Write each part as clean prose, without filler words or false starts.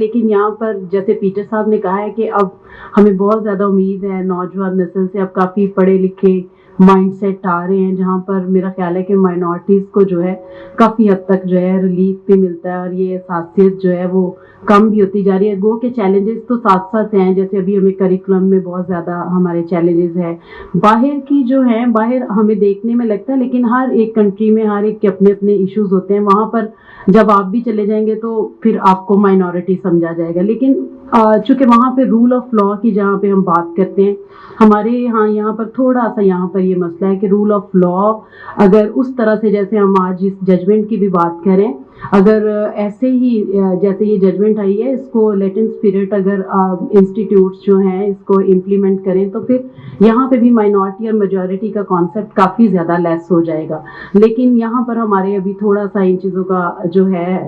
لیکن یہاں پر جیسے پیٹر صاحب نے کہا ہے کہ اب ہمیں بہت زیادہ امید ہے نوجوان نسل سے، اب کافی پڑھے لکھے مائنڈ سیٹ آ رہے ہیں جہاں پر میرا خیال ہے کہ مائنورٹیز کو جو ہے کافی حد تک جو ہے ریلیف بھی ملتا ہے، اور یہ حساسیت جو ہے وہ کم بھی ہوتی جا رہی ہے۔ گو کے چیلنجز تو ساتھ ساتھ ہیں، جیسے ابھی ہمیں کریکولم میں بہت زیادہ ہمارے چیلنجز ہیں باہر کی جو ہیں، باہر ہمیں دیکھنے میں لگتا ہے، لیکن ہر ایک کنٹری میں ہر ایک کے اپنے اپنے ایشوز ہوتے ہیں، وہاں پر جب آپ بھی چلے جائیں گے تو پھر آپ کو مائنورٹی سمجھا جائے گا۔ لیکن چونکہ وہاں پہ رول آف لا کی جہاں پہ ہم بات کرتے ہیں، ہمارے یہاں پر تھوڑا سا یہاں پر یہ مسئلہ ہے کہ رول آف لا اگر اس طرح سے جیسے ہم آج اس ججمنٹ کی بھی بات کریں، اگر ایسے ہی جیسے یہ ججمنٹ آئی ہے، اس کو لیٹن اسپرٹ اگر انسٹیٹیوٹس جو ہیں اس کو امپلیمنٹ کریں تو پھر یہاں پہ بھی مائنورٹی اور میجورٹی کا کانسیپٹ کافی زیادہ لیس ہو جائے گا۔ لیکن یہاں پر ہمارے ابھی تھوڑا سا ان چیزوں کا جو ہے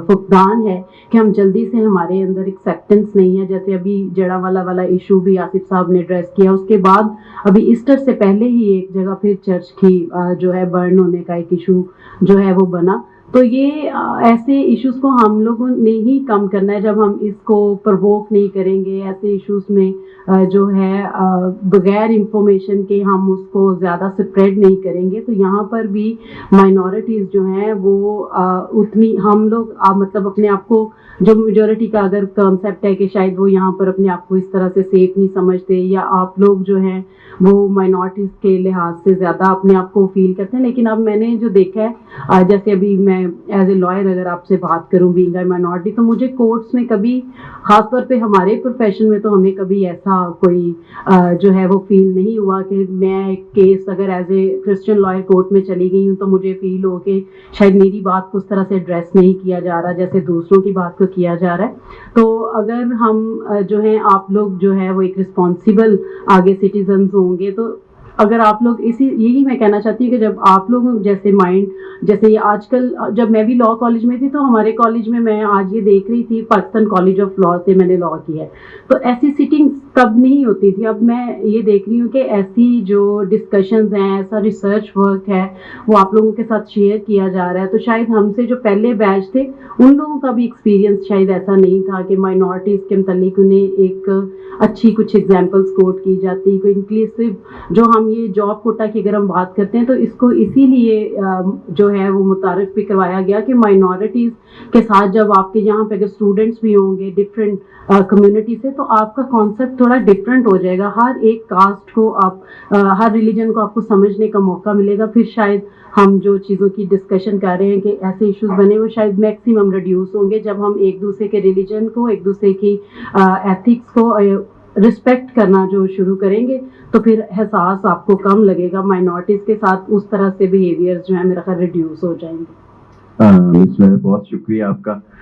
فقدان ہے کہ ہم جلدی سے ہمارے اندر ایکسیپٹنس نہیں ہے۔ جیسے ابھی جڑا والا ایشو بھی آصف صاحب نے ایڈریس کیا، اس کے بعد ابھی ایسٹر سے پہلے ہی ایک جگہ پھر چرچ کی جو ہے برن ہونے کا ایک ایشو جو ہے وہ بنا۔ تو یہ ایسے ایشوز کو ہم لوگوں نے ہی کم کرنا ہے جب ہم اس کو پرووک نہیں کریں گے، ایسے ایشوز میں جو ہے بغیر انفارمیشن کے ہم اس کو زیادہ سپریڈ نہیں کریں گے، تو یہاں پر بھی مائنورٹیز جو ہیں وہ اتنی ہم لوگ مطلب اپنے آپ کو جو میجورٹی کا اگر کانسیپٹ ہے کہ شاید وہ یہاں پر اپنے آپ کو اس طرح سے سیف نہیں سمجھتے، یا آپ لوگ جو ہیں وہ مائنورٹیز کے لحاظ سے زیادہ اپنے آپ کو فیل کرتے ہیں۔ لیکن اب میں نے جو دیکھا ہے، جیسے ابھی میں ایز اے لائر اگر آپ سے بات کروں بینگ اے مائنورٹی، تو مجھے کورٹس میں کبھی خاص طور پہ ہمارے پروفیشن میں تو ہمیں کبھی ایسا کوئی جو ہے وہ فیل نہیں ہوا کہ میں ایک کیس اگر as a Christian lawyer court میں چلی گئی ہوں تو مجھے فیل ہو کہ شاید میری بات کو اس طرح سے ایڈریس نہیں کیا جا رہا جیسے دوسروں کی بات کو کیا جا رہا ہے۔ تو اگر ہم جو ہیں آپ لوگ جو ہے وہ ایک رسپانسیبل آگے سٹیزنز ہوں گے، تو اگر آپ لوگ یہی میں کہنا چاہتی ہوں کہ جب آپ لوگ جیسے یہ آج کل جب میں بھی لاء کالج میں تھی تو ہمارے کالج میں آج یہ دیکھ رہی تھی، پاکستان کالج آف لاء سے میں نے لاء کی ہے، تو ایسی سیٹنگ تب نہیں ہوتی تھی۔ اب میں یہ دیکھ رہی ہوں کہ ایسی جو ڈسکشنز ہیں، ایسا ریسرچ ورک ہے وہ آپ لوگوں کے ساتھ شیئر کیا جا رہا ہے۔ تو شاید ہم سے جو پہلے بیچ تھے ان لوگوں کا بھی ایکسپیرینس شاید ایسا نہیں تھا کہ مائنورٹیز کے متعلق انہیں ایک اچھی کچھ ایگزامپلس کوٹ کی جاتی، کوئی انکلوسیو جو ہم یہ جاب کوٹا کی اگر ہم بات کرتے ہیں تو اس کو اسی لیے جو ہے وہ متعارف بھی کروایا گیا کہ مائنورٹیز کے ساتھ جب آپ کے یہاں پہ اگر اسٹوڈنٹس بھی ہوں گے ڈفرینٹ کمیونٹی سے، تو آپ کا کانسیپٹ تھوڑا ڈفرینٹ ہو جائے گا، ہر ایک کاسٹ کو ہر ریلیجن کو آپ کو سمجھنے کا موقع ملے گا۔ پھر شاید ہم جو چیزوں کی ڈسکشن کر رہے ہیں کہ ایسے ایشوز بنے وہ شاید میکسیمم ریڈیوس ہوں گے جب ہم ایک دوسرے کے ریلیجن کو، ایک دوسرے کی ایتھکس کو رسپیکٹ کرنا جو شروع کریں گے، تو پھر احساس آپ کو کم لگے گا، مائنورٹیز کے ساتھ اس طرح سے بیہیویئر جو ہے میرا خیال ریڈیوس ہو جائیں گے۔ مس بہت شکریہ آپ کا۔